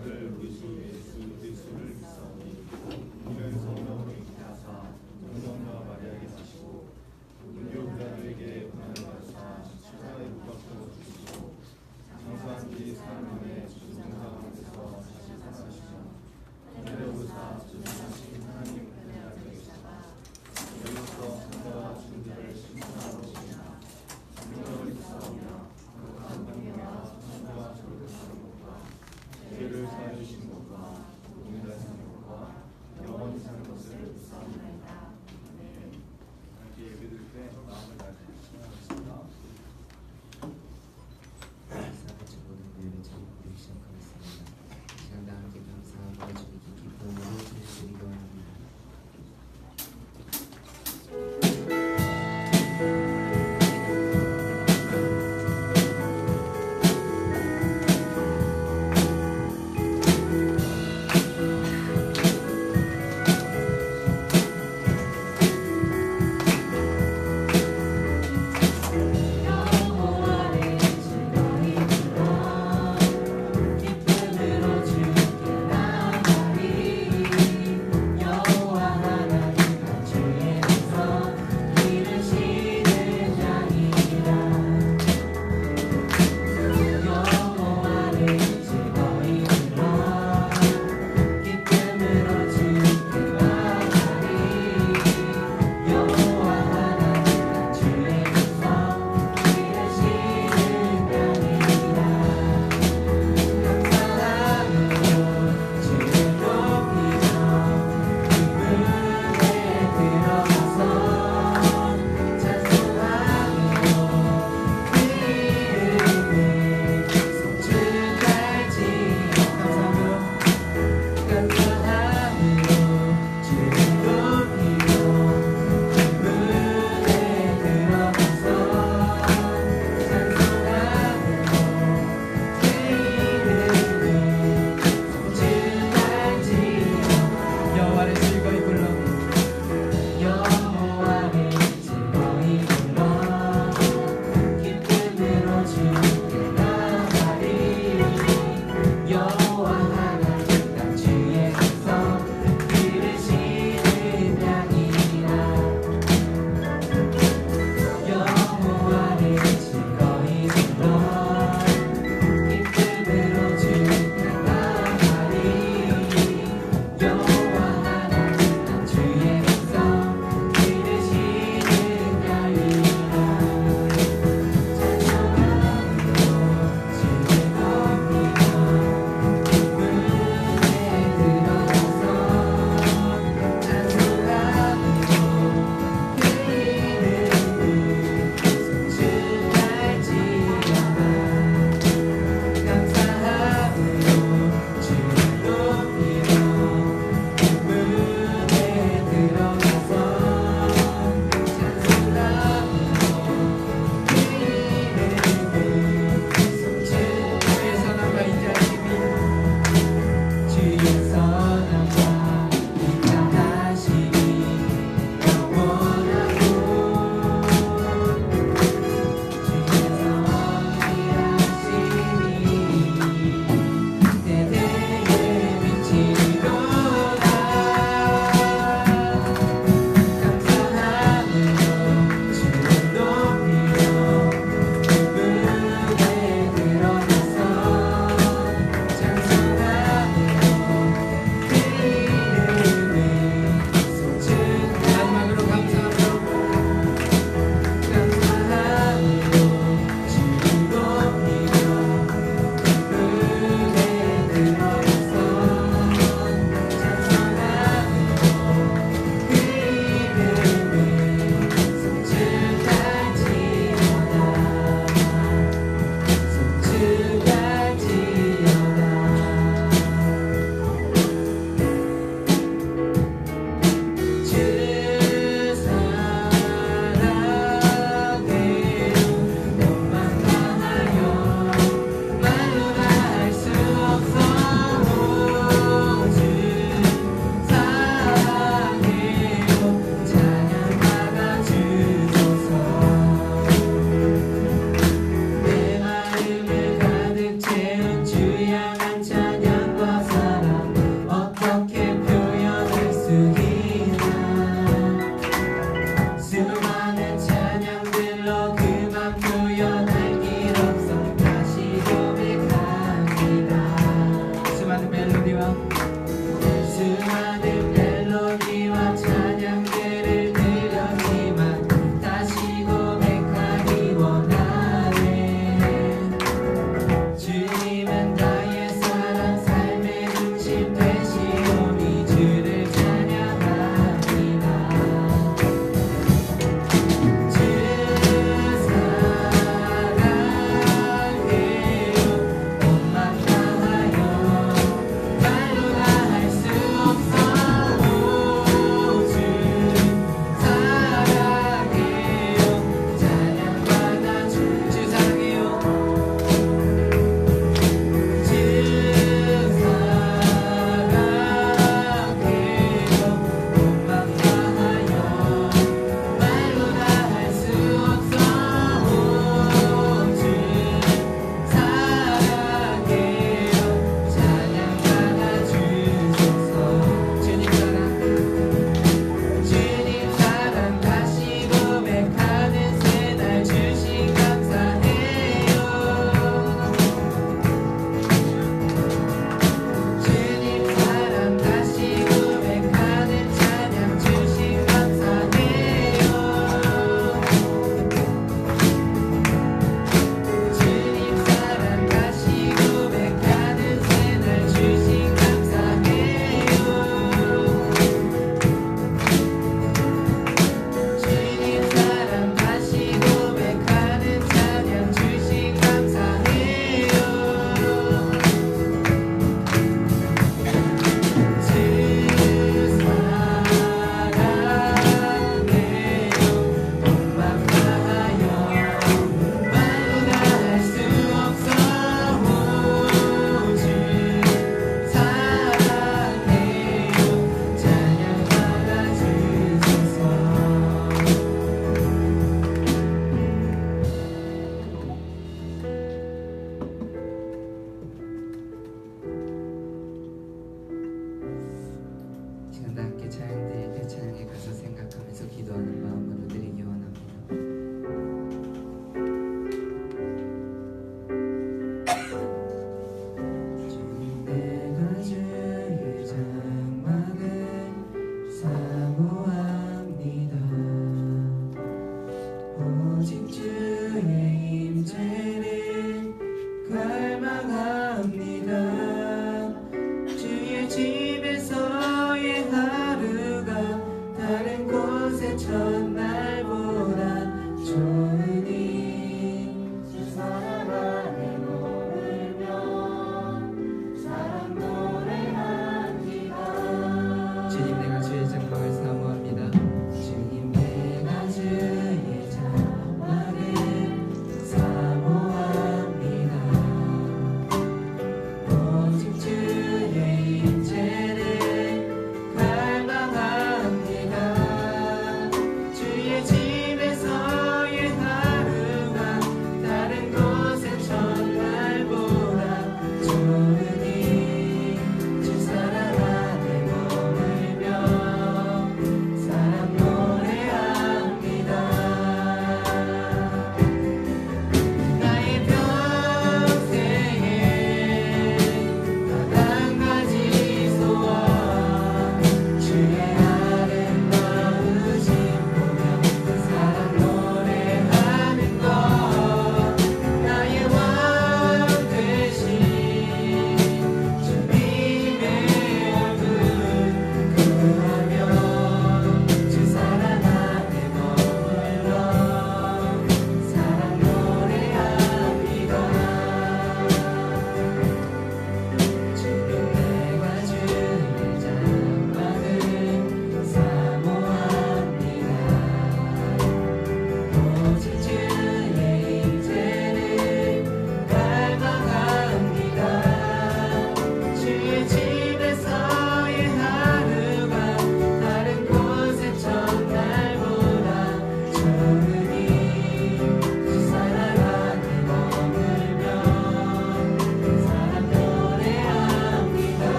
아들 우리 주 예수 그리스도를 믿사오니 이는 성령으로 잉태하사 동정녀와 마리아에게 사시고 본디오 빌라도에게 고난을 받으사 십자가에 못 박혀 죽으시고 장사한 뒤 사흘 만에 죽은 가운데서 다시 살아나시며 하늘에 오르사 전능하신 하나님 편에 앉아 계시다가 여기서 산자와 죽은 자를 심판하러 오시리라. 성령을 믿사오며 거룩한 성령과 천사와 저를 사는 것과 죄를 사하여 주신 것과 복음을 다스리는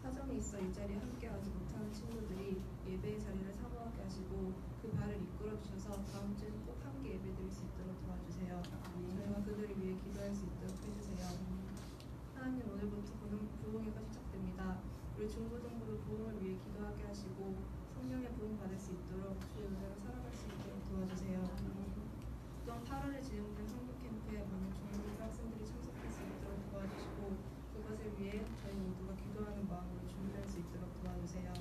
사정이 있어 이 자리에 함께하지 못하는 친구들이 예배의 자리를 사모하게 하시고 그 발을 이끌어 주셔서 다음 주에 꼭 함께 예배드릴 수 있도록 도와주세요. 저희가 그들을 위해 기도할 수 있도록 해주세요. 하나님, 오늘부터 부흥회가 시작됩니다. 우리 중고등부로 부흥을 위해 기도하게 하시고 성령의 부흥 받을 수 있도록 주의 은혜로 살아갈 수 있도록 도와주세요. 또한 8월에 진행된 성교 캠프에 많은 중고등부 학생들이 참석할 수 있도록 도와주시고 그것을 위해 저희 모두가 기도하는 마음으로 준비할 수 있도록 도와주세요.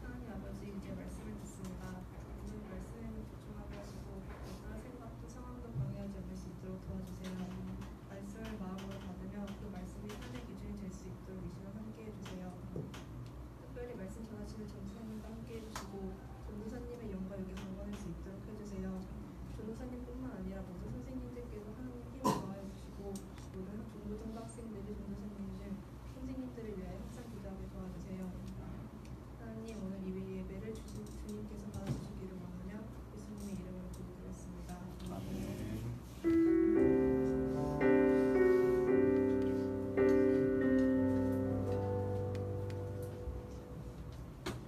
하나님 아버지, 이제 말씀을 듣습니다. 오늘 말씀에 집중하게 하시고 어떠한 생각도 상황도 방해하지 않을 수 있도록 도와주세요. 말씀을 마음으로 받으며 그 말씀이 삶의 기준이 될 수 있도록 이 시간 함께 해주세요. 특별히 말씀 전하시는 전도사님과 함께 해주시고 전도사님의 영과 여기 강건할 수 있도록 해주세요. 전도사님뿐만 아니라 모든 선생님들께도 하나님 힘을 더하여 주시고 모든 중고등부 학생들이 전도사님들 선생님들을 위하여 항상 기도하게 도와주세요. 하나님, 오늘 이 예배를 주님께서 받아주시기를 원하며 예수님의 이름으로 기도드렸습니다.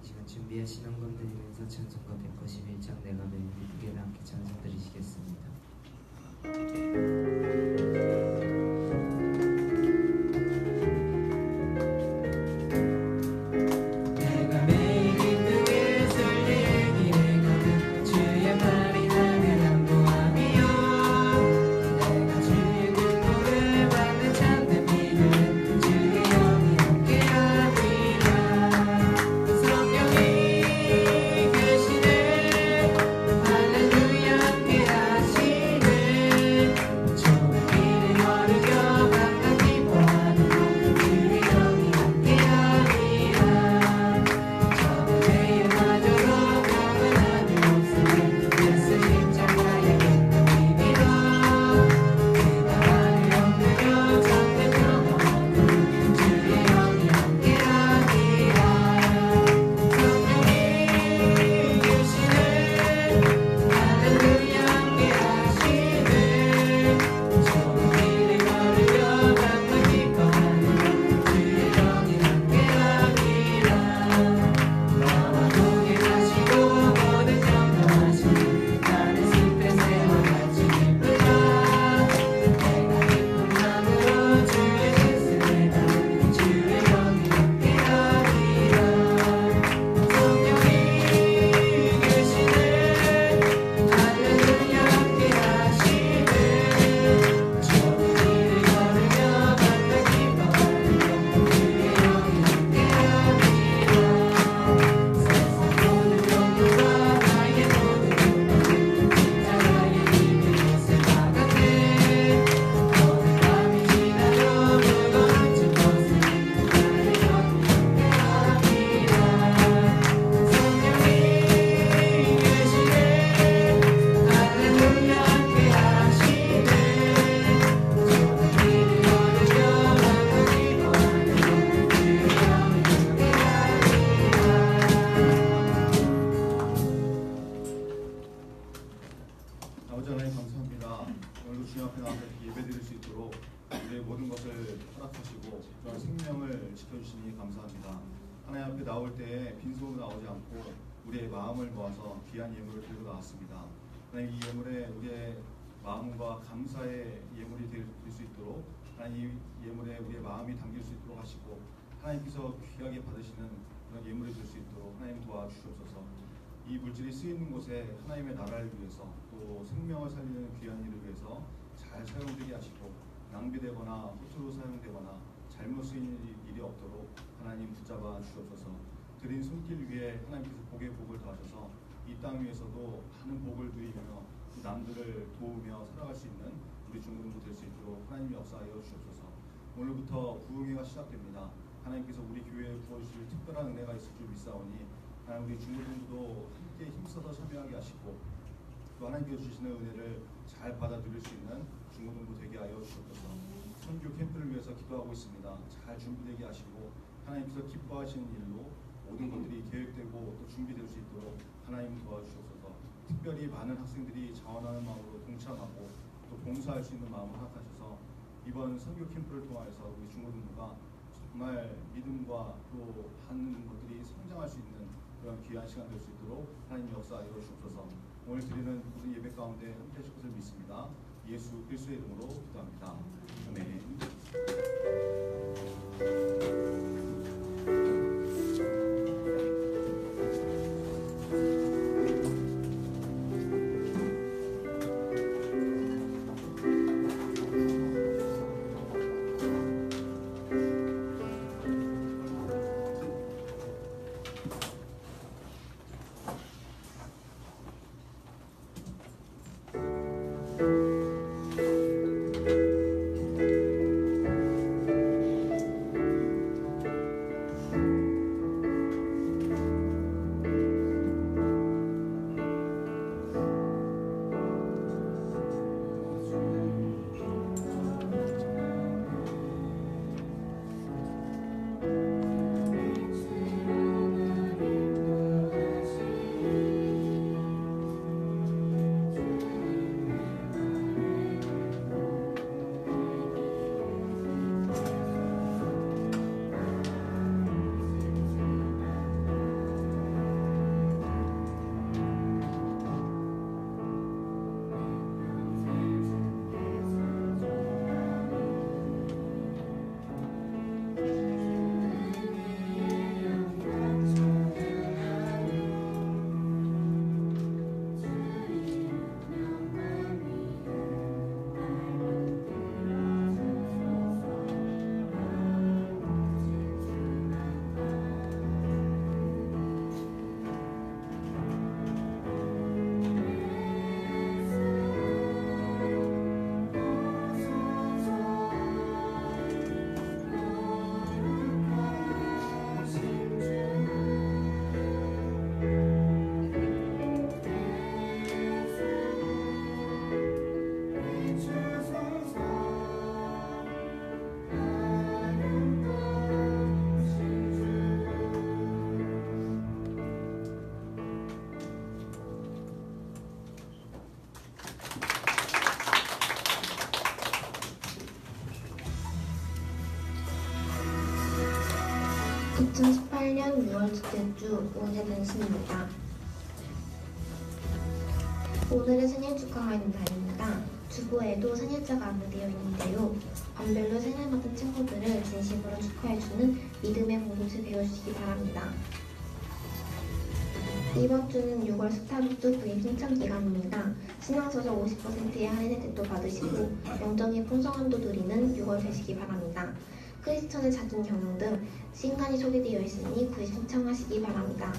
시간 준비한 신앙금 드리면서 찬송가 191장 내가 매일 기쁘게 함께 찬송 드리시겠습니다. 아버지 하나님 감사합니다. 오늘도 주님 앞에 나와서 예배드릴 수 있도록 우리의 모든 것을 허락하시고 또한 생명을 지켜주시니 감사합니다. 하나님 앞에 나올 때에 빈손으로 나오지 않고 우리의 마음을 모아서 귀한 예물을 들고 나왔습니다. 하나님, 이 예물에 우리의 마음과 감사의 예물이 될 수 있도록 하나님, 이 예물에 우리의 마음이 담길 수 있도록 하시고 하나님께서 귀하게 받으시는 그런 예물이 될 수 있도록 하나님 도와주시옵소서. 이 물질이 쓰이는 곳에 하나님의 나라를 위해서 또 생명을 살리는 귀한 일을 위해서 잘 사용되게 하시고 낭비되거나 허투루 사용되거나 잘못 쓰이는 일이 없도록 하나님 붙잡아 주옵소서. 드린 손길 위에 하나님께서 복의 복을 더하셔서 이 땅 위에서도 많은 복을 누리며 남들을 도우며 살아갈 수 있는 우리 중고등부 될 수 있도록 하나님 역사하여 주옵소서. 오늘부터 부흥회가 시작됩니다. 하나님께서 우리 교회에 부어주실 특별한 은혜가 있을 줄 믿사오니 하나님, 우리 중고등부도 함께 힘써서 참여하게 하시고 또 하나님께서 주시는 은혜를 잘 받아들일 수 있는 중고등부 되게 하여 주옵소서. 선교 캠프를 위해서 기도하고 있습니다. 잘 준비되게 하시고 하나님께서 기뻐하시는 일로 모든 것들이 계획되고 또 준비될 수 있도록 하나님 도와주옵소서. 특별히 많은 학생들이 자원하는 마음으로 동참하고 또 봉사할 수 있는 마음을 허락하셔서 이번 선교 캠프를 통해서 우리 중고등부가 정말 믿음과 또 하는 것들이 성장할 수 있는 그런 귀한 시간 될 수 있도록 하나님 역사 이루어주옵소서. 오늘 드리는 모든 예배 가운데 함께 하실 것을 믿습니다. 예수 그리스도의 이름으로 기도합니다. 아멘. (2018년 6월 둘째 주) 오은혜단신입니다. 오늘은 생일 축하하는 날입니다. 주보에도 생일자가 안내되어 있는데요. 반별로 생일 맞은 친구들을 진심으로 축하해주는 믿음의 공동체 배워주시기 바랍니다. 이번 주는 6월 스타루트 구입 신청 기간입니다. 신앙서적 50%의 할인 혜택도 받으시고 영적인 풍성함도 누리는 6월 되시기 바랍니다. 크리스천의 작은 경영 등 신간이 소개되어 있으니 구입 신청하시기 바랍니다.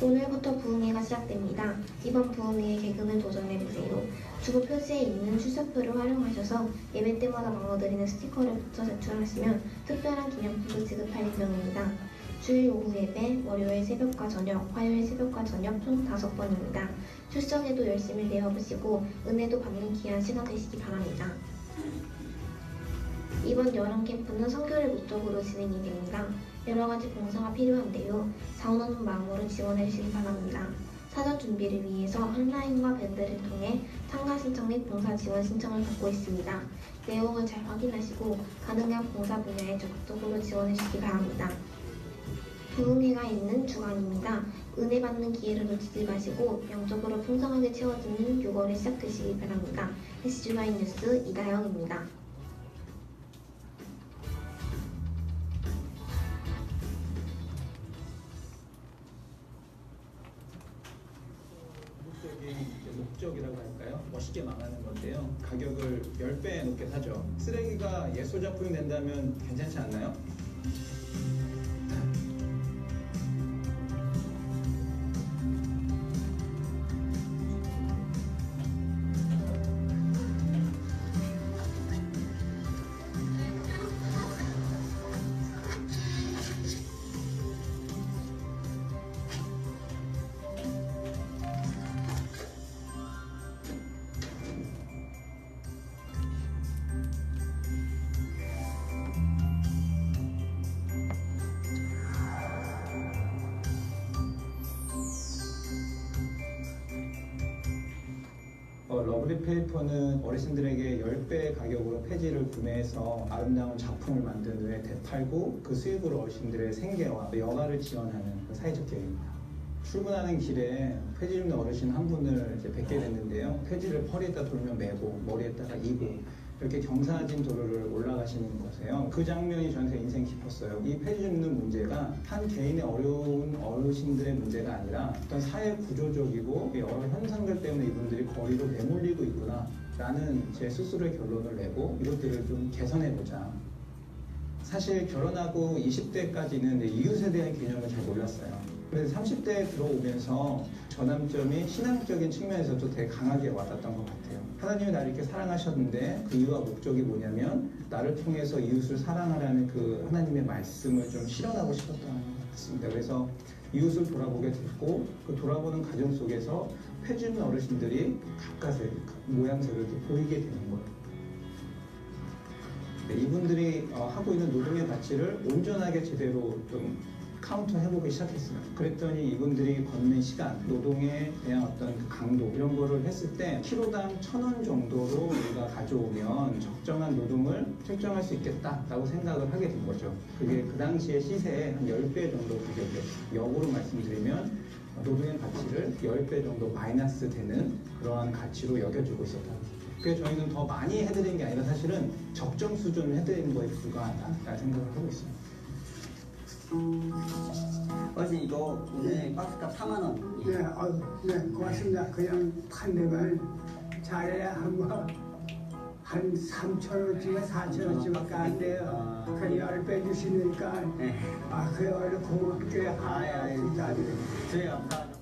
오늘부터 부흥회가 시작됩니다. 이번 부흥회에 개근을 도전해보세요. 주보 표지에 있는 출석표를 활용하셔서 예배 때마다 나눠드리는 스티커를 붙여 제출하시면 특별한 기념품도 지급할 예정입니다. 주일 오후 예배, 월요일 새벽과 저녁, 화요일 새벽과 저녁 총 5번입니다. 출석에도 열심히 내어보시고 은혜도 받는 귀한 시간 되시기 바랍니다. 이번 여름 캠프는 선교를 목적으로 진행이 됩니다. 여러가지 봉사가 필요한데요. 자원하는 마음으로 지원해주시기 바랍니다. 사전 준비를 위해서 온라인과 밴드를 통해 참가 신청 및 봉사 지원 신청을 받고 있습니다. 내용을 잘 확인하시고 가능한 봉사 분야에 적극적으로 지원해주시기 바랍니다. 부흥회가 있는 주간입니다. 은혜 받는 기회를 놓치지 마시고 영적으로 풍성하게 채워지는 6월이 시작되시기 바랍니다. SGY 뉴스 이다영입니다. 목적이라고 할까요? 멋있게 말하는 건데요. 가격을 10배 높게 사죠. 쓰레기가 예술 작품이 된다면 괜찮지 않나요? 러블리 페이퍼는 어르신들에게 10배의 가격으로 폐지를 구매해서 아름다운 작품을 만든 후에 되팔고 그 수익으로 어르신들의 생계와 여가를 지원하는 사회적 계획입니다. 출근하는 길에 폐지 줍는 어르신 한 분을 이제 뵙게 됐는데요. 폐지를 허리에다 돌며 메고 머리에다가 이고 이렇게 경사진 도로를 올라가시는 거세요. 그 장면이 저한테 인생 깊었어요. 이 폐지 줍는 문제가 한 개인의 어려운 어르신들의 문제가 아니라 어떤 사회 구조적이고 여러 현상들 때문에 이분들이 거리로 내몰리고 있구나 라는 제 스스로의 결론을 내고 이것들을 좀 개선해보자. 사실 결혼하고 20대까지는 이웃에 대한 개념을 잘 몰랐어요. 그래서 30대에 들어오면서 전환점이 신앙적인 측면에서도 되게 강하게 와닿았던 것 같아요. 하나님이 나를 이렇게 사랑하셨는데 그 이유와 목적이 뭐냐면 나를 통해서 이웃을 사랑하라는 그 하나님의 말씀을 좀 실현하고 싶었던 것 같습니다. 그래서 이웃을 돌아보게 됐고 그 돌아보는 과정 속에서 폐지 줍는 어르신들이 가까스의 모양새를 이렇게 보이게 되는 거예요. 네, 이분들이 하고 있는 노동의 가치를 온전하게 제대로 좀 카운터 해보기 시작했어요. 그랬더니 이분들이 걷는 시간, 노동에 대한 어떤 그 강도 이런 거를 했을 때 키로당 1,000원 정도로 우리가 가져오면 적정한 노동을 책정할 수 있겠다라고 생각을 하게 된 거죠. 그게 그 당시의 시세의 한 10배 정도 가격이었어요. 역으로 말씀드리면 노동의 가치를 10배 정도 마이너스 되는 그러한 가치로 여겨지고 있었다. 그래서 저희는 더 많이 해드리는 게 아니라 사실은 적정 수준을 해드리는 거에 불과하다라는 생각을 하고 있어요. 어르신 이거 오늘 박스값 4만 원. 네, 네, 고맙습니다. 그냥 판매만 잘해야 한 3,000원쯤에 4,000원쯤밖에 안 돼요. 그 10배 주시니까 네. 그래 얼른 고맙게 진짜 저희가 감사합니다.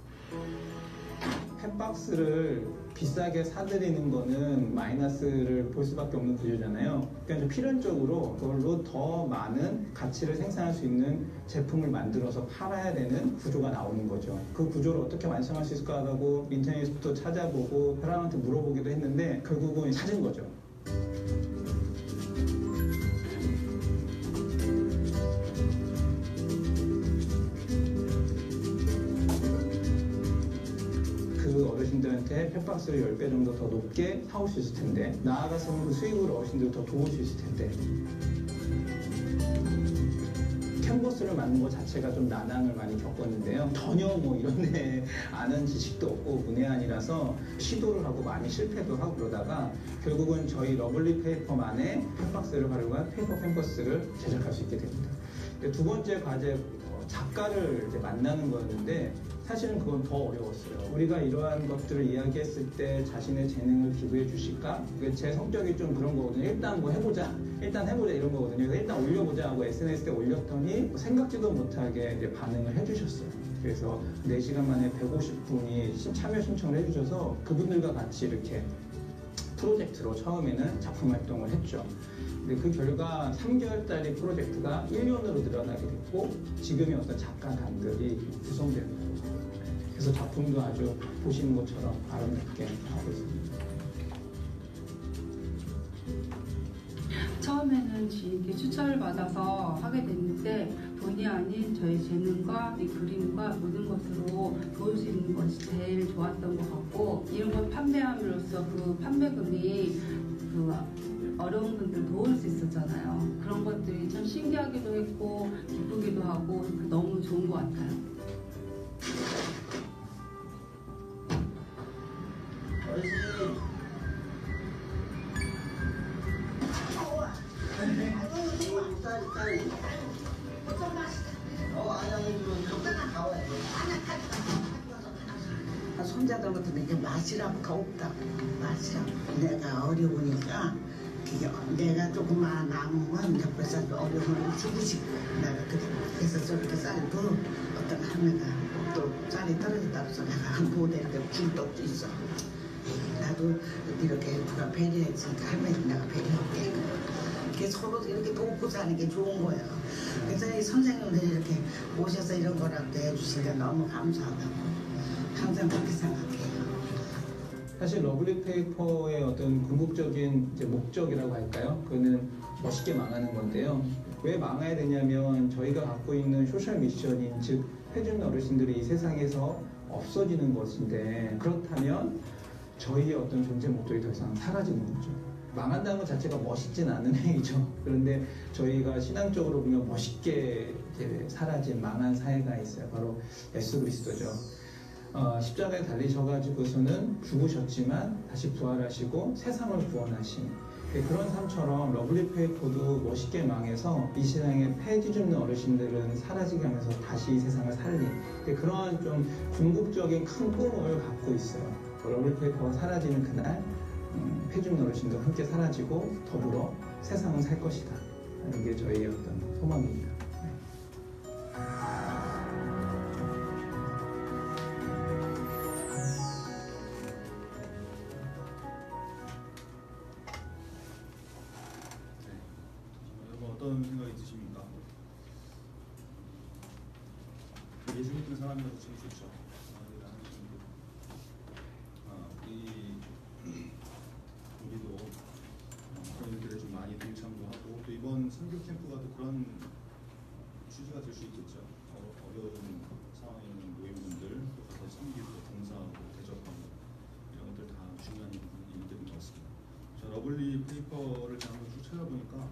펫박스를 비싸게 사드리는 거는 마이너스를 볼 수밖에 없는 구조잖아요. 그러니까 필연적으로 그걸로 더 많은 가치를 생산할 수 있는 제품을 만들어서 팔아야 되는 구조가 나오는 거죠. 그 구조를 어떻게 완성할 수 있을까 하고 인터넷부터 찾아보고 사람한테 물어보기도 했는데 결국은 찾은 거죠. 그 어르신들한테 펫박스를 10배 정도 더 높게 사올 수 있을 텐데 나아가서는 그 수익으로 어르신들을 더 도울 수 있을 텐데 캔버스를 만든 것 자체가 좀 난항을 많이 겪었는데요. 전혀 뭐 이런 데 아는 지식도 없고 문외한이라서 시도를 하고 많이 실패도 하고 그러다가 결국은 저희 러블리 페이퍼만의 펜박스를 활용한 페이퍼 캔버스를 제작할 수 있게 됩니다. 두 번째 과제 작가를 이제 만나는 거였는데 사실은 그건 더 어려웠어요. 우리가 이러한 것들을 이야기했을 때 자신의 재능을 기부해 주실까? 제 성격이 좀 그런 거거든요. 일단 뭐 해보자 이런 거거든요. 그래서 일단 올려보자 하고 SNS에 올렸더니 생각지도 못하게 이제 반응을 해주셨어요. 그래서 4시간 만에 150분이 참여 신청을 해주셔서 그분들과 같이 이렇게 프로젝트로 처음에는 작품 활동을 했죠. 근데 그 결과 3개월짜리 프로젝트가 1년으로 늘어나게 됐고 지금의 어떤 작가단들이 구성되는 거예요. 그래서 작품도 아주 보시는 것처럼 아름답게 하고 있습니다. 처음에는 지인께 추천을 받아서 하게 됐는데 본의 아닌 저의 재능과 이 그림과 모든 것으로 도울 수 있는 것이 제일 좋았던 것 같고 이런 걸 판매함으로써 그 판매금이 그 어려운 분들 도울 수 있었잖아요. 그런 것들이 참 신기하기도 했고 기쁘기도 하고 너무 좋은 것 같아요. 손자들 같은 이게 맛이라고가 없다. 맛이라고. 내가 어려우니까 내가 조금만 남은 건 옆에서 어려움을 주부시고 내가 그래서 저렇게 쌀도 어떤 할매가 또 쌀이 떨어졌다 그래서 내가 한 보대 이렇게 줄 떡도 있어. 나도 이렇게 누가 배려했으니까 할머니 내가 배려할게. 이렇게 서로 이렇게 돕고 사는 게 좋은 거예요. 그래서 이 선생님들이 이렇게 오셔서 이런 거라도 해주시니까 너무 감사하다고. 항상 그렇게 생각해요. 사실 러블리 페이퍼의 어떤 궁극적인 이제 목적이라고 할까요? 그거는 멋있게 망하는 건데요. 왜 망해야 되냐면 저희가 갖고 있는 소셜 미션인 즉 해준 어르신들이 이 세상에서 없어지는 것인데 그렇다면 저희의 어떤 존재 목적이 더 이상 사라지는 거죠. 망한다는 것 자체가 멋있진 않은 행위죠. 그런데 저희가 신앙적으로 보면 멋있게 이제 사라진 망한 사회가 있어요. 바로 예수 그리스도죠. 십자가에 달리셔가지고서는 죽으셨지만 다시 부활하시고 세상을 구원하신 그런 삶처럼 러블리 페이퍼도 멋있게 망해서 이 세상에 폐지 줍는 어르신들은 사라지게 하면서 다시 이 세상을 살린 그런 좀 궁극적인 큰 꿈을 갖고 있어요. 러블리 페이퍼가 사라지는 그날 폐지 줍는 어르신도 함께 사라지고 더불어 세상은 살 것이다. 이게 저희의 어떤 소망입니다. 어떤 생각이 드십니까? 예수 믿는 사람이라서 제일 좋죠. 우리도 그런 일들에 좀 많이 동참도 하고 또 이번 선교 캠프가 또 그런 취지가 될 수 있겠죠. 어려운 상황에 있는 노인분들 또 가서 섬기고 봉사하고 대접하고 이런 것들 다 중요한 일들인 것 같습니다. 저 러블리 페이퍼를 제가 한번 쭉 찾아보니까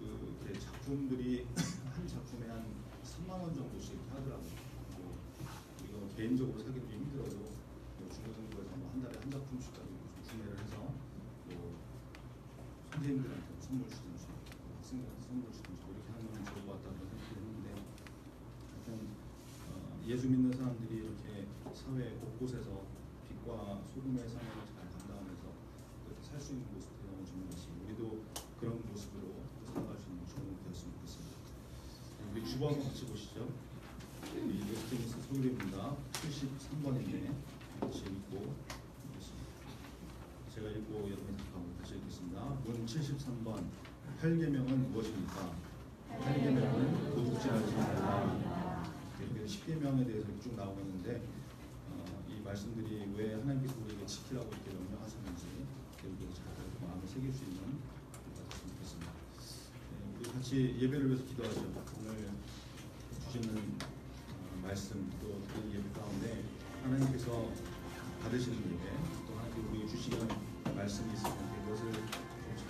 그 작품들이 한 작품에 한 3만 원 정도씩 이렇게 하더라고요. 이거 개인적으로 사기도 힘들어도 중고등부에서 한 달에 한 작품씩까지 구매를 해서 선생님들한테 선물 주든지 학생들한테 선물 주든지 이렇게 하면 좋을 것 같다는 생각이 했는데 하여튼 예수 믿는 사람들이 이렇게 사회 곳곳에서 빛과 소금의 사명을 잘 감당하면서 그렇게 살 수 있는 모습들이 너무 좋은 것이 우리도 그런 모습으로 살아갈 수 있는 좋은 되었으면 좋겠습니다. 우리 주보 한번 같이 보시죠. 우리 웨스트민스터 소그룹입니다. 73번인데 같이 읽고 보겠습니다. 제가 읽고 여러분이 답하고 다시 읽겠습니다. 문 73번 8계명은 무엇입니까? 8계명은 도둑질하지 말라. 이렇게 10계명에 대해서 쭉 나오고 있는데 이 말씀들이 왜 하나님께서 우리에게 지키라고 이렇게 명령하셨는지 여러분이 잘 마음에 새길 수 있는 것같았으면 좋겠습니다. 우리 같이 예배를 위해서 기도하죠. 오늘 주시는 말씀 또 드린 예배 가운데 하나님께서 받으시는 예배 또 하나님께서 우리에게 주시는 말씀이 있을 텐데 그것을 잘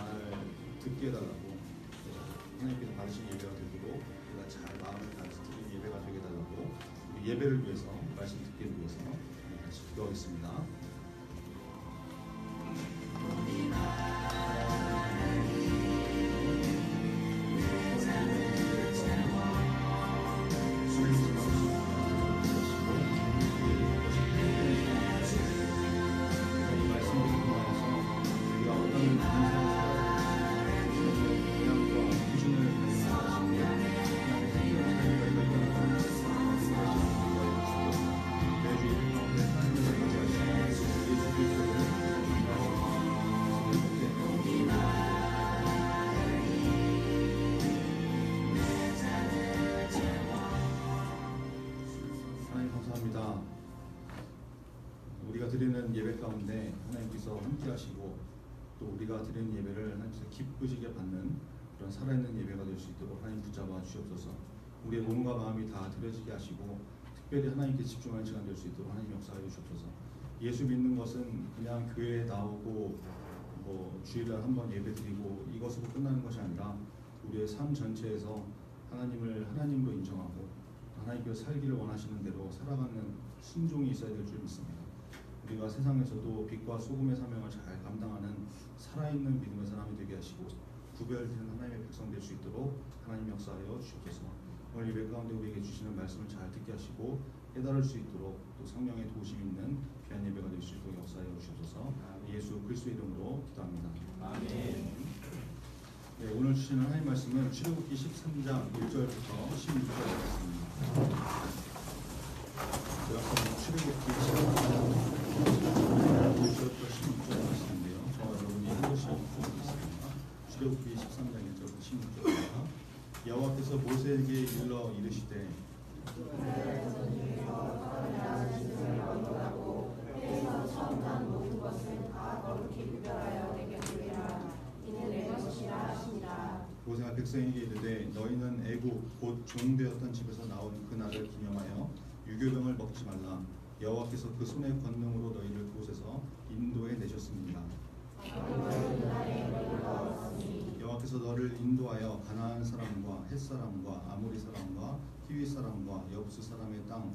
듣게 해달라고 하나님께서 받으신 예배가 되도록 우리가 잘 마음을 다해서 드린 예배가 되게 해달라고 우리 예배를 위해서 말씀 듣기를 위해서 같이 기도하겠습니다. 우리가 드리는 예배 가운데 하나님께서 함께 하시고 또 우리가 드리는 예배를 하나님께서 기쁘시게 받는 그런 살아있는 예배가 될 수 있도록 하나님 붙잡아 주시옵소서. 우리의 몸과 마음이 다 드려지게 하시고 특별히 하나님께 집중하는 시간 될 수 있도록 하나님 역사해 주시옵소서. 예수 믿는 것은 그냥 교회에 나오고 주일날 한번 예배 드리고 이것으로 끝나는 것이 아니라 우리의 삶 전체에서 하나님을 하나님으로 인정하고 하나님께서 살기를 원하시는 대로 살아가는 순종이 있어야 될 줄 믿습니다. 우리가 세상에서도 빛과 소금의 사명을 잘 감당하는 살아있는 믿음의 사람이 되게 하시고 구별되는 하나님의 백성 될 수 있도록 하나님 역사하여 주시옵소서. 오늘 예배 가운데 우리에게 주시는 말씀을 잘 듣게 하시고 깨달을 수 있도록 또 성령의 도우심 있는 귀한 예배가 될 수 있도록 역사하여 주시옵소서. 예수 그리스도의 이름으로 기도합니다. 아멘. 네, 오늘 주시는 하나님 말씀은 출애굽기 13장 1절부터 16절이었습니다. 제가 출애굽기 13장 1절부터 16절 말씀인데요. 저와 여러분이 한 것이 있습니다. 출애굽기 13장 1절부터 16절입니다. 여호와께서 모세에게 일러 이르시되 모세가 백성에게 이르되 너희는 애굽 곧 종되었던 집에서 나온 그 날을 기념하여 유교병을 먹지 말라. 여호와께서 그 손의 권능으로 너희를 그곳에서 인도해 내셨습니다. 여호와께서 너를 인도하여 가나안 사람과 헷 사람과 아모리 사람과 히위 사람과 여부스 사람의 땅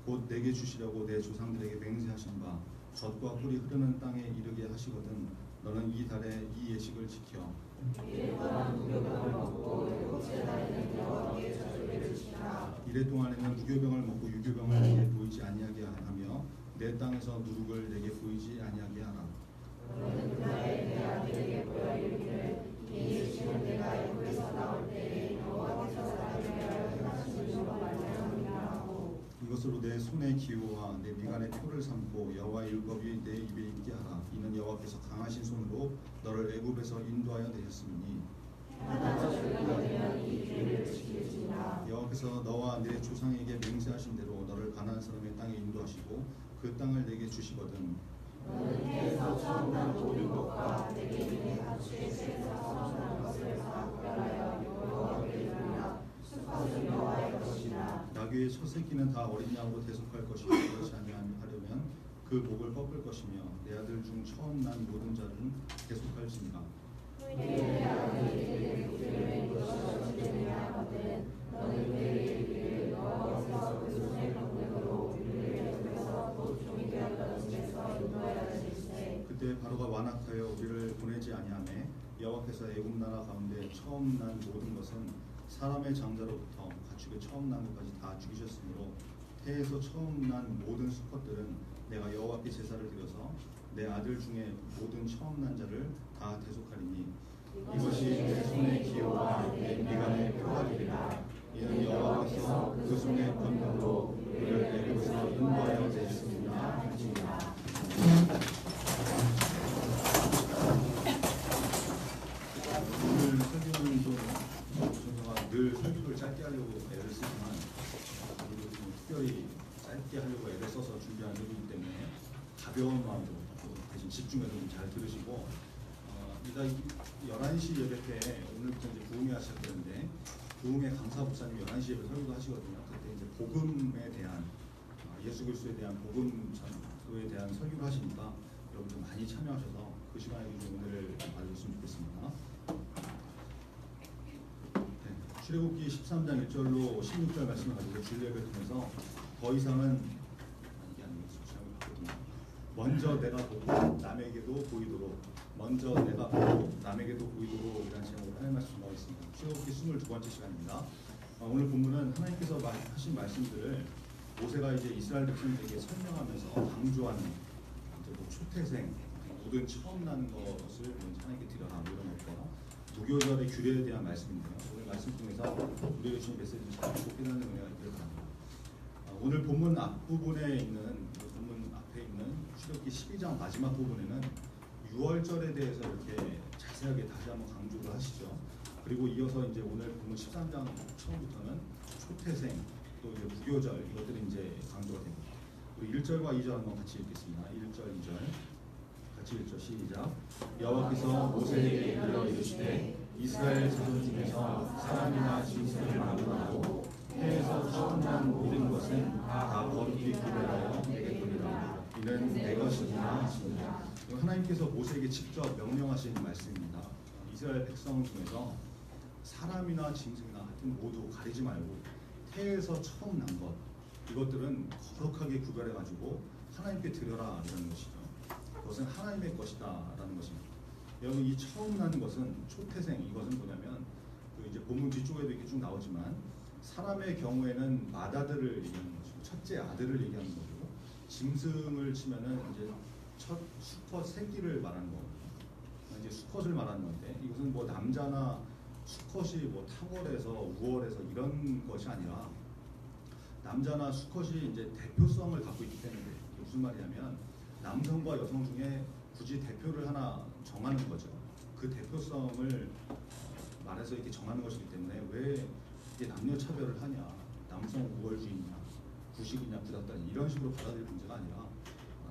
곧 내게 주시려고 내 조상들에게 맹세하신 바 젖과 꿀이 흐르는 땅에 이르게 하시거든 너는 이 달에 이 예식을 지켜 이래 동안에는 무교병을 먹고 유교병을 내게 보이지 아니하게 하며 내 땅에서 누룩을 내게 보이지 아니하게 하라. 이것으로 내 손의 기호와 내 미간의 표를 삼고 여호와의 율법이 내 입에 있게 하라. 이는 여호와께서 강하신 손으로 너를 애굽에서 인도하여 내셨으니 여호와께서 너와 내 조상에게 맹세하신 대로 너를 가나안 사람의 땅에 인도하시고 그 땅을 내게 주시거든 나귀의 첫 새끼는 다 어린 양으로 대속할 것이고 그렇지 아니하려면 그 목을 꺾을 것이며 내 아들 중 처음 난 모든 자는 대속할지니라. 그때 바로가 완악하여 우리를 보내지 아니하매 여호와께서 애굽 나라 가운데 처음 난 모든 것은 사람의 장자로부터 가축의 처음 난 것까지 다 죽이셨으므로 태에서 처음 난 모든 수컷들은 내가 여호와께 제사를 드려서 내 아들 중에 모든 처음 난 자를 다 대속하리니 이것이 내 손의 기호와 내 미간의 표가 되리라. 이는 여호와께서 그 손의 권능으로 우리를 애굽에서 인도하여 내셨습니다. 오늘 설교는 좀 제가 늘 설교를 짧게 하려고 애를 쓰지만 오늘 좀 특별히 짧게 하려고 애를 써서 준비한 설교이기 때문에 가벼운 마음으로 대신 집중해서 좀 잘 들으시고 일단 11시 예배 때 오늘부터 이제 부흥회가 시작되는데 부흥회 강사 목사님이 11시 예배 설교도 하시거든요. 그때 이제 복음에 대한 예수 그리스도에 대한 복음 전도에 대한 설교를 하시니까 여러분들 많이 참여하셔서 그 시간에 좀 은혜를 받으셨으면 좋겠습니다. 네, 출애굽기 13장 1절로 16절 말씀을 가지고 주일 예배를 통해서 더 이상은 이게 아니고 잘못 봤거든요. 먼저 내가 보고 남에게도 보이도록 먼저 내가 보고 남에게도 보이도록 이라는 제목으로 하나님 말씀 나오겠습니다. 출애굽기 22번째 시간입니다. 오늘 본문은 하나님께서 하신 말씀들을 모세가 이제 이스라엘 백성들에게 설명하면서 강조하는 이제 뭐 초태생 모든 처음 나는 것을 먼저 하나님께 드려라 뭐 이런 것과 무교절의 규례에 대한 말씀인데요. 오늘 말씀 통해서 우리에게 주신 메시지를 잘 듣게 하는 은혜가 있기를 바랍니다. 오늘 본문 앞부분에 있는 본문 앞에 있는 출애굽기 12장 마지막 부분에는 6월절에 대해서 이렇게 자세하게 다시 한번 강조를 하시죠. 그리고 이어서 이제 오늘 본문 13장 처음부터는 초태생 또 이제 무교절 이것들이 이제 강조가 됩니다. 우리 1절과 2절 한번 같이 읽겠습니다. 1절, 2절 같이 읽죠. 시작. 여호와께서 모세에게 이르러 이르시되 이스라엘 자손 중에서 사람이나 짐승을 막론하고 해에서 처음 난 모든 것은 다 거룩히 구별하여 내게 드리라. 이는 내 것이니라 하시니라. 하나님께서 모세에게 직접 명령하신 말씀입니다. 이스라엘 백성 중에서 사람이나 짐승이나 하여튼 모두 가리지 말고 태에서 처음 난 것 이것들은 거룩하게 구별해 가지고 하나님께 드려라 이런 것이죠. 그것은 하나님의 것이다 라는 것입니다. 여러분 이 처음 난 것은 초태생 이것은 뭐냐면 그 이제 본문 뒤쪽에도 이렇게 쭉 나오지만 사람의 경우에는 맏아들을 얘기하는 것이고 첫째 아들을 얘기하는 거고 짐승을 치면은 이제 첫 수컷 새끼를 말하는 거거든요. 이제 수컷을 말하는 건데 이것은 뭐 남자나 수컷이 뭐 탁월해서 우월해서 이런 것이 아니라 남자나 수컷이 이제 대표성을 갖고 있기 때문에 이게 무슨 말이냐면 남성과 여성 중에 굳이 대표를 하나 정하는 거죠. 그 대표성을 말해서 이렇게 정하는 것이기 때문에 왜 이게 남녀 차별을 하냐, 남성 우월주의냐, 구식이냐, 구닥다리 이런 식으로 받아들일 문제가 아니라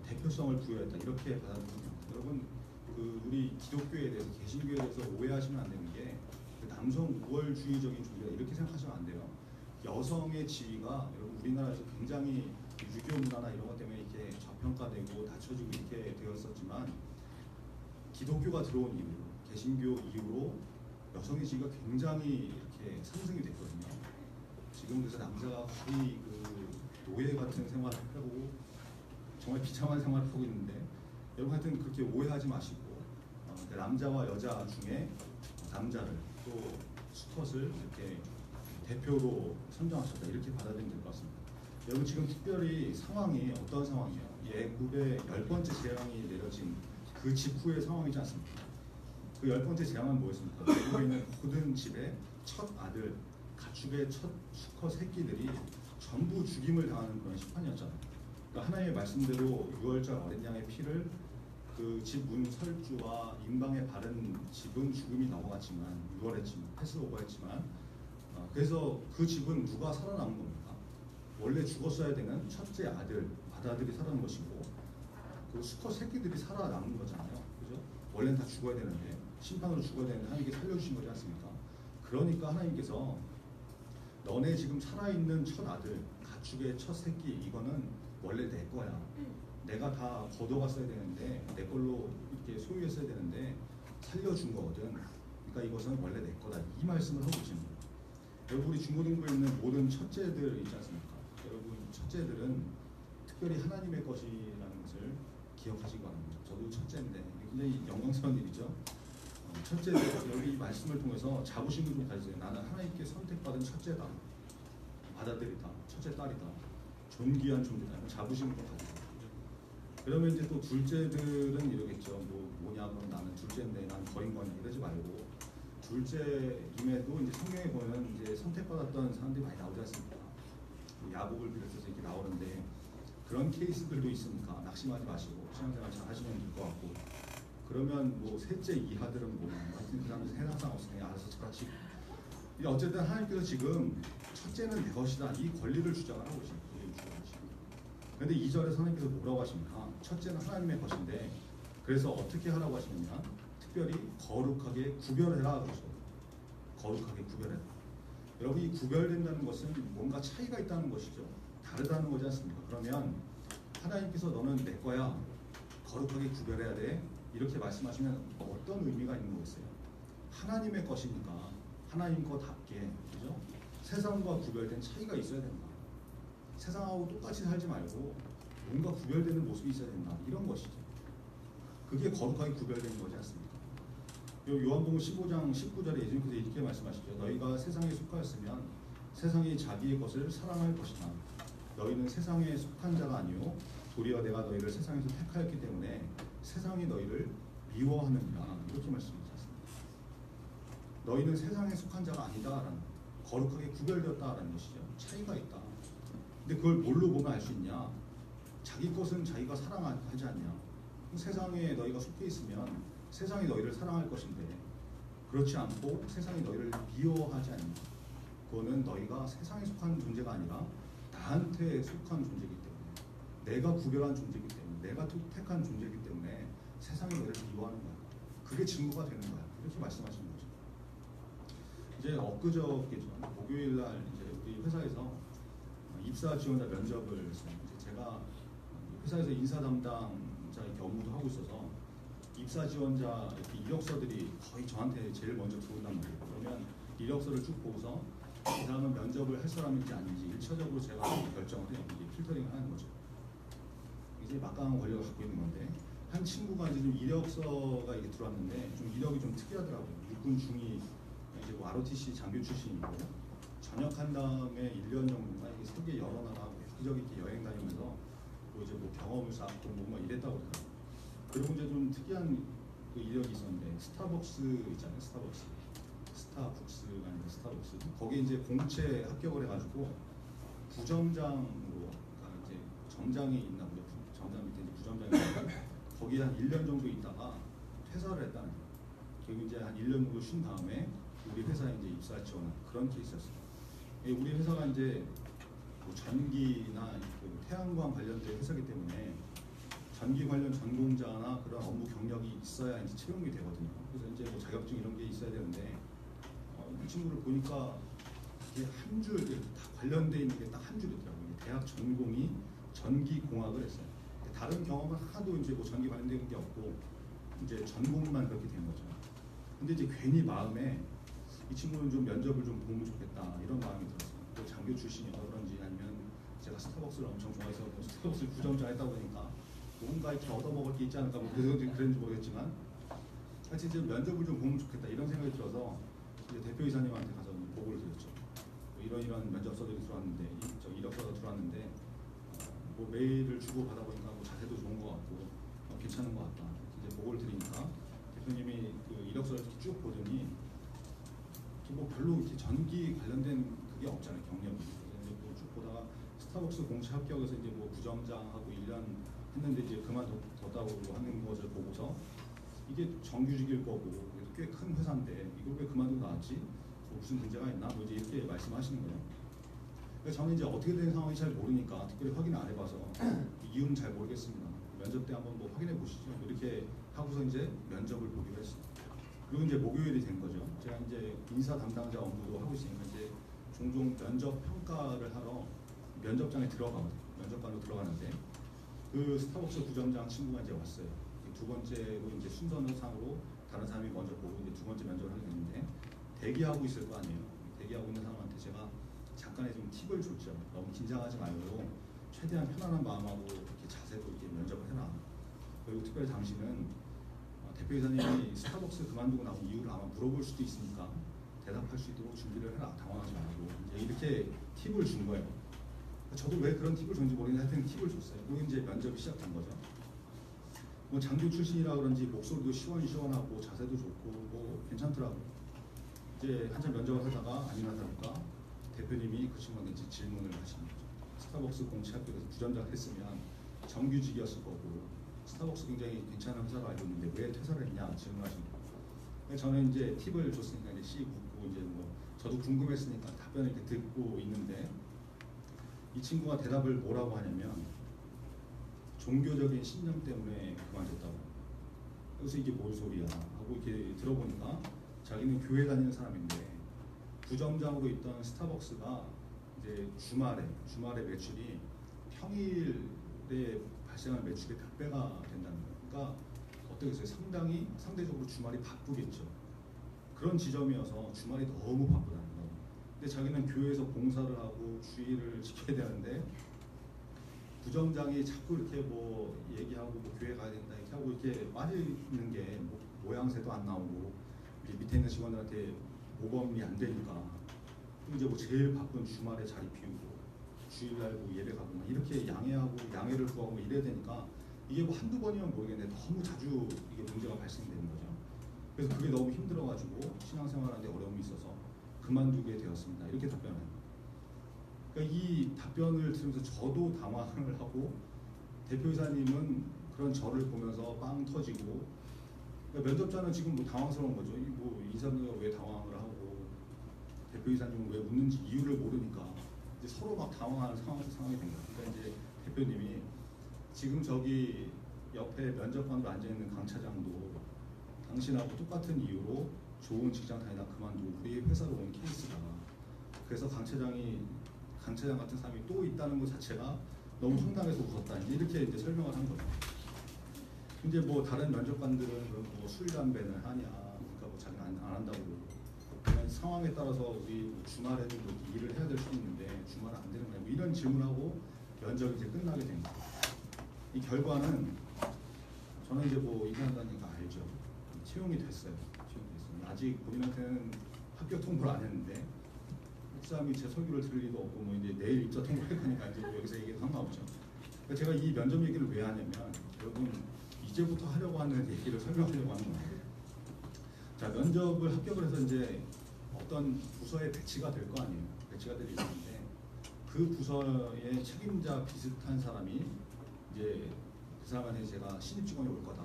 대표성을 부여했다 이렇게 받아들입니다. 여러분 그 우리 기독교에 대해서 개신교에 대해서 오해하시면 안 되는 게 그 남성 우월주의적인 종교다 이렇게 생각하시면 안 돼요. 여성의 지위가 여러분 우리나라에서 굉장히 유교 문화나 이런 것 때문에 이렇게 저평가되고 낮춰지고 이렇게 되었었지만 기독교가 들어온 이후, 개신교 이후로 여성의 지위가 굉장히 이렇게 상승이 됐거든요. 지금 그래서 남자가 거의 그 노예 같은 생활을 하고 정말 비참한 생활을 하고 있는데 여러분 하여튼 그렇게 오해하지 마시고 남자와 여자 중에 남자를 또 수컷을 이렇게 대표로 선정하셨다 이렇게 받아들이면 될 것 같습니다. 여러분 지금 특별히 상황이 어떤 상황이에요? 예굽의 10번째 재앙이 내려진 그 직후의 상황이지 않습니까? 그 10번째 재앙은 뭐였습니까? 예굽에 있는 모든 집의 첫 아들, 가축의 첫 수컷 새끼들이 전부 죽임을 당하는 그런 심판이었잖아요. 그러니까 하나님의 말씀대로 6월절 어린 양의 피를 그 집 문 설주와 임방에 바른 집은 죽음이 넘어갔지만 6월했지만 패스오버했지만 그래서 그 집은 누가 살아남은 겁니까? 원래 죽었어야 되는 첫째 아들, 맏아들이 살아남은 것이고 그 수컷 새끼들이 살아남은 거잖아요. 그죠? 원래는 다 죽어야 되는데 심판으로 죽어야 되는데 하나님께 살려주신 거지 않습니까? 그러니까 하나님께서 너네 지금 살아있는 첫 아들, 가축의 첫 새끼 이거는 원래 내 거야. 내가 다 걷어갔어야 되는데 내 걸로 이렇게 소유했어야 되는데 살려준 거거든. 그러니까 이것은 원래 내 거다. 이 말씀을 하고 계시는 거예요. 여러분 우리 중고등부에 있는 모든 첫째들 있지 않습니까? 여러분 첫째들은 특별히 하나님의 것이라는 것을 기억하시기 바랍니다. 저도 첫째인데 굉장히 영광스러운 일이죠. 첫째들 여기 이 말씀을 통해서 자부심을 좀 가지세요. 나는 하나님께 선택받은 첫째다. 맏아들이다. 첫째 딸이다. 존귀한 존재다. 자부심을 좀 가지세요. 그러면 이제 또 둘째들은 이러겠죠. 뭐냐 그럼 나는 둘째인데 난 버린 거냐 이러지 말고 둘째임에도 이제 성경에 보면 이제 선택받았던 사람들이 많이 나오지 않습니까? 야곱을 비롯해서 이렇게 나오는데 그런 케이스들도 있으니까 낙심하지 마시고 신앙생활 잘 하시면 될 것 같고 그러면 뭐 셋째 이하들은 뭐냐 하여튼 그 사람들 세상 없으니 알아서 저같이 어쨌든 하나님께서 지금 첫째는 내 것이다 이 권리를 주장을 하고 계십니다. 그런데 2절에 하나님께서 뭐라고 하십니까? 첫째는 하나님의 것인데 그래서 어떻게 하라고 하시느냐? 특별히 거룩하게 구별해라 그러죠. 거룩하게 구별해라. 여러분 이 구별된다는 것은 뭔가 차이가 있다는 것이죠. 다르다는 거지 않습니까? 그러면 하나님께서 너는 내 거야. 거룩하게 구별해야 돼. 이렇게 말씀하시면 어떤 의미가 있는 거겠어요? 하나님의 것이니까 하나님 거답게 그죠? 세상과 구별된 차이가 있어야 된다. 세상하고 똑같이 살지 말고 뭔가 구별되는 모습이 있어야 된다. 이런 것이죠. 그게 거룩하게 구별되는 거지 않습니까? 요한복음 15장 19절에 예수님께서 이렇게 말씀하시죠. 너희가 세상에 속하였으면 세상이 자기의 것을 사랑할 것이다. 너희는 세상에 속한 자가 아니요 도리어 내가 너희를 세상에서 택하였기 때문에 세상이 너희를 미워하느니라. 이렇게 말씀하셨습니다. 너희는 세상에 속한 자가 아니다라는 거룩하게 구별되었다라는 것이죠. 차이가 있다. 근데 그걸 뭘로 보면 알 수 있냐? 자기 것은 자기가 사랑하지 않냐? 세상에 너희가 속해 있으면 세상이 너희를 사랑할 것인데 그렇지 않고 세상이 너희를 미워하지 않냐? 그거는 너희가 세상에 속한 존재가 아니라 나한테 속한 존재이기 때문에 내가 구별한 존재이기 때문에 내가 택한 존재이기 때문에 세상이 너희를 미워하는 거야. 그게 증거가 되는 거야. 이렇게 말씀하시는 거죠. 이제 엊그저께죠. 목요일 날 이제 우리 회사에서 입사 지원자 면접을 했어요. 제가 회사에서 인사 담당자 이렇게 업무도 하고 있어서 입사 지원자 이렇게 이력서들이 거의 저한테 제일 먼저 들어온단 말이에요. 그러면 이력서를 쭉 보고서 이 사람은 면접을 할 사람인지 아닌지 1차적으로 제가 결정을 해요. 이제 필터링을 하는 거죠. 이제 막강한 권력을 갖고 있는 건데 한 친구가 이제 좀 이력서가 이게 들어왔는데 좀 이력이 좀 특이하더라고요. 육군 중위 이제 뭐 ROTC 장교 출신이고 전역한 다음에 1년 정도가 이게 세계 여러 나라 여기저기 이렇게 여행 다니면서 뭐 이제 뭐 경험을 쌓고 뭐 이랬다고 그러더라고요. 그리고 이제 좀 특이한 그 이력이 있었는데 스타벅스 있잖아요. 스타벅스가 아니라 스타벅스. 거기에 이제 공채 합격을 해가지고 부점장으로 그러니까 이제 점장이 있나 보죠. 점장 밑에 이제 부점장이 있고 거기에 한 1년 정도 있다가 퇴사를 했다는 거예요. 그리고 이제 한 1년 정도 쉰 다음에 우리 회사에 이제 입사 지원한 그런 케이스였어요. 우리 회사가 이제 뭐 전기나 그 태양광 관련된 회사이기 때문에 전기 관련 전공자나 그런 업무 경력이 있어야 이제 채용이 되거든요. 그래서 이제 뭐 자격증 이런 게 있어야 되는데 이 친구를 보니까 이게 한 줄 다 관련돼 있는 게 딱 한 줄이더라고요. 대학 전공이 전기공학을 했어요. 다른 경험은 하나도 이제 뭐 전기 관련된 게 없고 이제 전공만 그렇게 된 거죠. 근데 이제 괜히 마음에 이 친구는 좀 면접을 좀 보면 좋겠다 이런 마음이 들었어요. 또 장교 출신이라 그런지 아니면 제가 스타벅스를 엄청 좋아해서 스타벅스를 9점장 했다 보니까 뭔가 이렇게 얻어먹을 게 있지 않을까 뭐 그런지 모르겠지만 하여튼 이제 면접을 좀 보면 좋겠다 이런 생각이 들어서 이제 대표이사님한테 가서 보고를 드렸죠. 뭐 이런 면접서들이 들어왔는데 이력서가 들어왔는데 뭐 메일을 주고 받아보니까 뭐 자세도 좋은 것 같고 괜찮은 것 같다. 이제 보고를 드리니까 대표님이 그 이력서를 이렇게 쭉 보더니 뭐 별로 이렇게 전기 관련된 그게 없잖아요, 경력이. 이제 뭐 쭉 보다가 스타벅스 공채 합격해서 이제 뭐 부점장하고 1년 했는데 이제 그만뒀다고 하는 것을 보고서 이게 정규직일 거고 그래도 꽤 큰 회사인데 이걸 왜 그만두고 나왔지? 뭐 무슨 문제가 있나? 뭐 이제 이렇게 말씀하시는 거예요. 그래서 저는 이제 어떻게 된 상황인지 잘 모르니까 특별히 확인 안 해봐서 이유는 잘 모르겠습니다. 면접 때 한번 뭐 확인해 보시죠. 이렇게 하고서 이제 면접을 보기로 했어요. 그리고 이제 목요일이 된 거죠. 제가 이제 인사 담당자 업무도 하고 있으니까 이제 종종 면접 평가를 하러 면접장에 들어가거든요. 면접관으로 들어가는데 그 스타벅스 부점장 친구가 이제 왔어요. 두 번째로 이제 순서상으로 다른 사람이 먼저 보고 이제 두 번째 면접을 하게 됐는데 대기하고 있을 거 아니에요. 대기하고 있는 사람한테 제가 잠깐의 좀 팁을 줬죠. 너무 긴장하지 말고 최대한 편안한 마음하고 이렇게 자세로 이렇게 면접을 해라. 그리고 특별히 당신은 대표이사님이 스타벅스 그만두고 나온 이유를 아마 물어볼 수도 있으니까 대답할 수 있도록 준비를 해라. 당황하지 말고 이제 이렇게 팁을 준 거예요. 저도 왜 그런 팁을 줬는지 모르겠는데 하여튼 팁을 줬어요. 그리고 이제 면접이 시작된 거죠. 뭐 장교 출신이라 그런지 목소리도 시원시원하고 자세도 좋고 뭐 괜찮더라고요. 이제 한참 면접을 하다가 아니나 다를까 대표님이 그 친구한테 이제 질문을 하시는 거죠. 스타벅스 공채 합격해서 부점장 했으면 정규직이었을 거고 스타벅스 굉장히 괜찮은 회사로 알고 있는데 왜 퇴사를 했냐 질문하신 거예요. 저는 이제 팁을 줬으니까 이제 씩 묻고 이제 뭐 저도 궁금했으니까 답변을 이렇게 듣고 있는데 이 친구가 대답을 뭐라고 하냐면 종교적인 신념 때문에 그만뒀다고. 그래서 이게 뭔 소리야 하고 이렇게 들어보니까 자기는 교회 다니는 사람인데 부점장으로 있던 스타벅스가 이제 주말에 매출이 평일에 발생한 매출의 100배가 된다는 거예요. 그러니까 어떻겠어요? 상대적으로 주말이 바쁘겠죠. 그런 지점이어서 주말이 너무 바쁘다는 거예요. 근데 자기는 교회에서 봉사를 하고 주의를 지켜야 되는데 부점장이 자꾸 이렇게 뭐 얘기하고 뭐 교회 가야 된다 이렇게 하고 이렇게 빠지는 게 뭐 모양새도 안 나오고 이제 밑에 있는 직원들한테 모범이 안 되니까 이제 뭐 제일 바쁜 주말에 자리 비우고 주일날 뭐 예배 가고 막 이렇게 양해를 구하고 뭐 이래야 되니까 이게 뭐 한두 번이면 모르겠는데 너무 자주 이게 문제가 발생되는 거죠. 그래서 그게 너무 힘들어가지고 신앙생활하는데 어려움이 있어서 그만두게 되었습니다. 이렇게 답변을 해요. 그러니까 이 답변을 들으면서 저도 당황을 하고 대표이사님은 그런 저를 보면서 빵 터지고 그러니까 면접자는 지금 뭐 당황스러운 거죠. 이 사람들과 왜 당황을 하고 대표이사님은 왜 묻는지 이유를 모르니까 이제 서로 막 당황하는 상황이 된 거예요. 그러니까 이제 대표님이 지금 저기 옆에 면접관으로 앉아있는 강 차장도 당신하고 똑같은 이유로 좋은 직장 다니다 그만두고 우리 회사로 온 케이스다. 그래서 강 차장 같은 사람이 또 있다는 것 자체가 너무 황당해서 웃었다. 이렇게 이제 설명을 한 거죠. 이제 뭐 다른 면접관들은 뭐 술 담배는 하냐, 그러니까 뭐 자기는 안 한다고 그러고 그냥 상황에 따라서 우리 뭐 주말에는 뭐 일을 해야 될 수 있는데 주말은 안 되는 거야. 뭐 이런 질문하고 면접이 이제 끝나게 된 거예요. 이 결과는 저는 이제 뭐 이사한다는 거 알죠. 채용이 됐어요. 아직 본인한테는 합격 통보를 안 했는데 목사님이 제 설교를 들을 리도 없고 뭐 이제 내일 입사 통보할 거니까 이제 뭐 여기서 얘기도 상관없죠. 그러니까 제가 이 면접 얘기를 왜 하냐면 여러분 이제부터 하려고 하는 얘기를 설명하려고 하는 거예요. 자, 면접을 합격을 해서 이제 어떤 부서에 배치가 될 거 아니에요. 배치가 될 일인데 그 부서의 책임자 비슷한 사람이 이제 그 사람한테 제가 신입 직원이 올 거다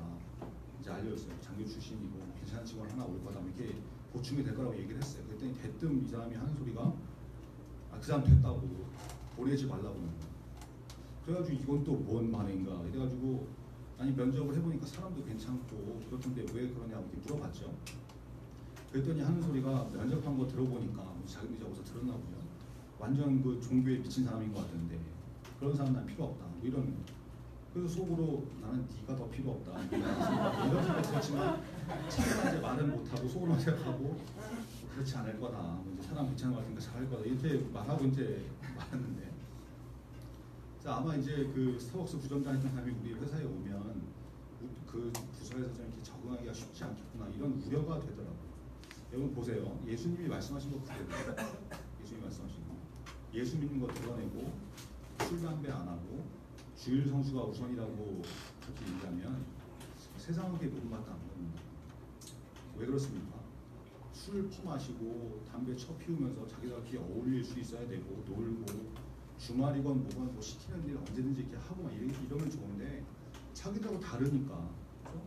이제 알려줬어요. 장교 출신이고 괜찮은 직원 하나 올 거다 이렇게 보충이 될 거라고 얘기를 했어요. 그랬더니 대뜸 이 사람이 하는 소리가 그 사람 됐다고 보내지 말라고 하는 거예요. 그래가지고 이건 또 뭔 말인가 이래가지고 아니 면접을 해보니까 사람도 괜찮고 그렇던데 왜 그러냐고 이렇게 물어봤죠. 그랬더니 하는 소리가 면접한 거 들어보니까 자기도 저기서 들었나 보죠. 완전 그 종교에 미친 사람인 것 같은데 그런 사람 난 필요 없다. 뭐 이런 거예요. 그래서 속으로 나는 네가 더 필요 없다. 이런 생각 들었지만 차마 이제 말은 못하고 속으로 생각하고 그렇지 않을 거다. 뭐 이제 사람 괜찮은 것 같으니까 잘할 거다. 이렇게 말하고 이제 말았는데, 자 아마 이제 그 스타벅스 부점장 했던 사람이 우리 회사에 오면 그 부서에서 좀 이렇게 적응하기가 쉽지 않겠구나 이런 우려가 되더라고요. 여러분 보세요. 예수님이 말씀하신 거 그대로. 예수님이 말씀하신 거. 예수 믿는 거 드러내고 술 담배 안 하고 주일 성수가 우선이라고 그렇게 얘기하면 세상에게 녹음받다 안 됩니다. 왜 그렇습니까? 술 퍼마시고 담배 쳐 피우면서 자기들끼리 어울릴 수 있어야 되고 놀고 주말이건 뭐건 뭐 시키는 일 언제든지 이렇게 하고 막 이러면 좋은데 자기들하고 다르니까 그렇죠?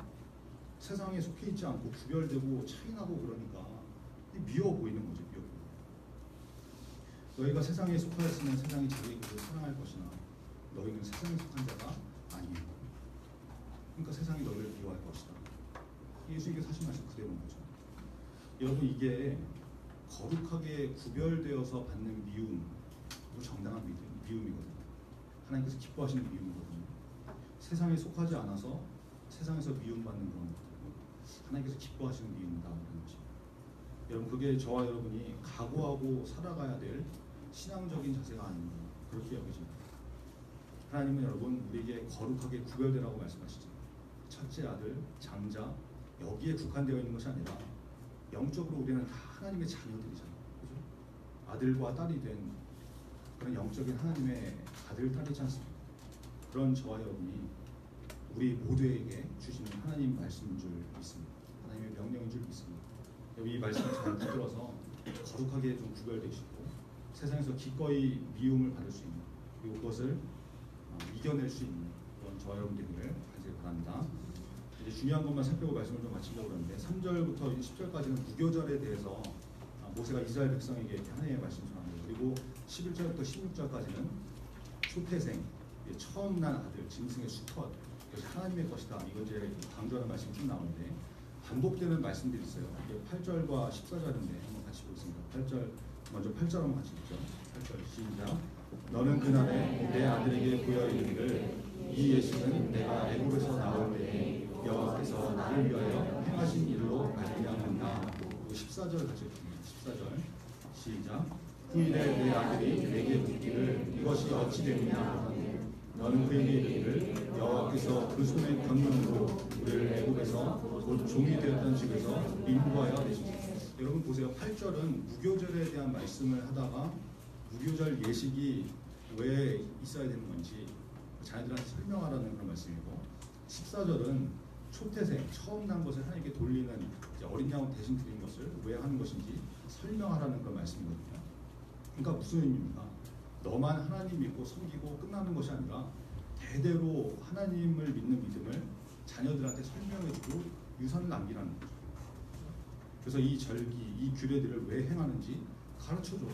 세상에 속해 있지 않고 구별되고 차이나고 그러니까 미워 보이는 거죠. 미워 보이는. 너희가 세상에 속하였으면 세상이 자기를 사랑할 것이나 너희는 세상에 속한 자가 아니에요. 그러니까 세상이 너희를 미워할 것이다. 예수님께서 하신 말씀 그대로인 거죠. 여러분 이게 거룩하게 구별되어서 받는 미움, 정당한 미움이거든요. 하나님께서 기뻐하시는 미움이거든요. 세상에 속하지 않아서 세상에서 미움받는 그런 것들고 하나님께서 기뻐하시는 미움이다 그런 것입니다. 여러분 그게 저와 여러분이 각오하고 살아가야 될 신앙적인 자세가 아닌가 그렇게 여겨집니다. 하나님은 여러분 우리에게 거룩하게 구별되라고 말씀하시죠. 첫째 아들, 장자 여기에 국한되어 있는 것이 아니라 영적으로 우리는 다 하나님의 자녀들이잖아요. 그죠? 아들과 딸이 된 그런 영적인 하나님의 아들, 딸이지 않습니까? 그런 저와 여러분이 우리 모두에게 주시는 하나님 말씀인 줄 믿습니다. 하나님의 명령인 줄 믿습니다. 이 말씀을 잘 붙들어서 거룩하게 좀 구별되시고 세상에서 기꺼이 미움을 받을 수 있는 그리고 그것을 이겨낼 수 있는 그런 저와 여러분 되기를 간절히 바랍니다. 이제 중요한 것만 살펴보고 말씀을 좀 마치려고 하는데 3절부터 10절까지는 무교절에 대해서 모세가 이스라엘 백성에게 하나님의 말씀을 전합니다. 그리고 11절부터 16절까지는 초태생, 처음 난 아들, 짐승의 수컷, 그것이 하나님의 것이다. 이건 이제 강조하는 말씀이 쭉 나오는데 반복되는 말씀들이 있어요. 8절과 14절인데 한번 같이 보겠습니다. 8절 먼저 8절 한번 같이 읽죠. 8절 시작. 너는 그날에 내 아들에게 보여 이르기를 이 예수는 내가 애굽에서 나올 때에 여호와께서 나를 위하여 행하신 일로 말미암는다. 14절 같이 읽습니다. 14절 시작. 후일에 내 아들이 내게 묻기를 이것이 어찌 되느냐. 너는 그에게 이르기를 여호와께서 그 손의 권능으로 우리를 애굽에서 곧 종이 되었던 집에서 인도하여 내시니. 여러분 보세요. 8절은 무교절에 대한 말씀을 하다가 무교절 예식이 왜 있어야 되는 건지 자녀들한테 설명하라는 그런 말씀이고 14절은 초태생, 처음 난 것을 하나님께 돌리는 어린 양을 대신 드리는 것을 왜 하는 것인지 설명하라는 그런 말씀이거든요. 그러니까 무슨 의미입니까? 너만 하나님 믿고 섬기고 끝나는 것이 아니라 대대로 하나님을 믿는 믿음을 자녀들한테 설명해주고 유산을 남기라는 거죠. 그래서 이 절기, 이 규례들을 왜 행하는지 가르쳐줘라.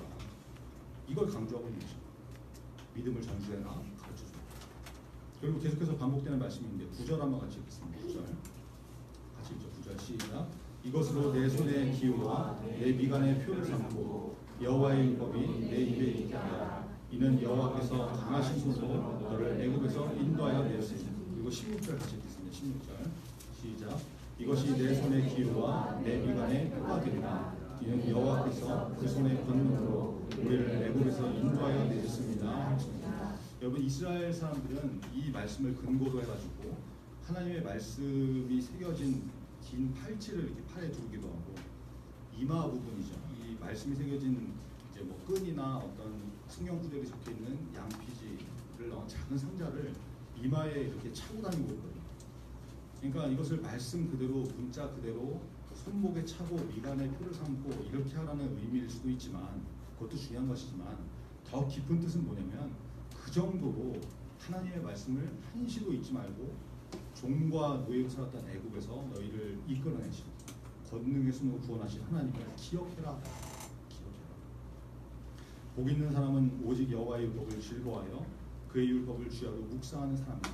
이걸 강조하고 있는 것입니다. 믿음을 전수해라, 가르쳐줘라. 그리고 계속해서 반복되는 말씀인데 9절 한번 같이 읽겠습니다. 9절 같이 읽죠. 9절 시작. 이것으로 내 손의 기호와 내 미간의 표를 삼고 여호와의 율법이 내 입에 있게 하라. 이는 여호와께서 강하신 손으로 너를 애굽에서 인도하여 내었으니. 그리고 16절 같이 읽겠습니다. 16절 시작. 이것이 내 손의 기호와 내 미간의 표가 되리라. 이는 여호와께서 그 손의 권능으로 우리를 애굽에서 인도하여 내셨습니다. 여러분 이스라엘 사람들은 이 말씀을 근거로 해가지고 하나님의 말씀이 새겨진 긴 팔찌를 이렇게 팔에 두르기도 하고 이마 부분이죠. 이 말씀이 새겨진 이제 뭐 끈이나 어떤 성경 구절이 적혀 있는 양피지를 넣은 작은 상자를 이마에 이렇게 차고 다니고 있거든요. 그러니까 이것을 말씀 그대로 문자 그대로 손목에 차고 미간에 표를 삼고 이렇게 하라는 의미일 수도 있지만 그것도 중요한 것이지만 더 깊은 뜻은 뭐냐면 그 정도로 하나님의 말씀을 한시도 잊지 말고 종과 노예로 살았던 애굽에서 너희를 이끌어내시고 권능의 손으로 구원하신 하나님을 기억해라. 기억해라. 복 있는 사람은 오직 여호와의 율법을 즐거워하여 그의 율법을 주야로 묵상하는 사람이다.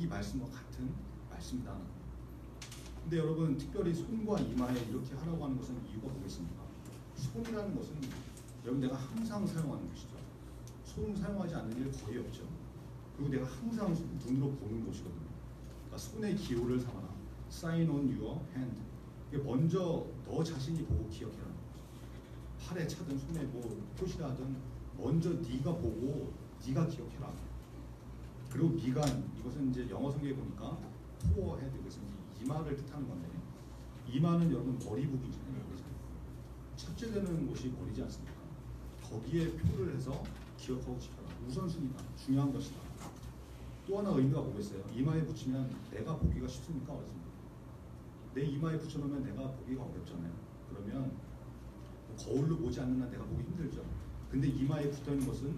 이 말씀과 같은 말씀이다. 근데 여러분 특별히 손과 이마에 이렇게 하라고 하는 것은 이유가 뭐겠습니까? 손이라는 것은 여러분 내가 항상 사용하는 것이죠. 손을 사용하지 않는 일 거의 없죠. 그리고 내가 항상 눈으로 보는 것이거든요. 그러니까 손의 기호를 삼아라. Sign on your hand. 이게 먼저 너 자신이 보고 기억해라. 팔에 차든 손에 뭐 표시를 하든 먼저 네가 보고 네가 기억해라. 그리고 미간, 이것은 이제 영어 성경에 보니까 코어 헤드, 그래서 이마를 뜻하는 건데, 이마는 여러분 머리 부분이잖아요. 첫째 되는 곳이 머리지 않습니까? 거기에 표를 해서 기억하고 지켜라. 우선순위다. 중요한 것이다. 또 하나 의미가 뭐겠어요? 이마에 붙이면 내가 보기가 쉽습니까? 어렵습니까? 내 이마에 붙여놓으면 내가 보기가 어렵잖아요. 그러면 거울로 보지 않는 한 내가 보기 힘들죠. 근데 이마에 붙어있는 것은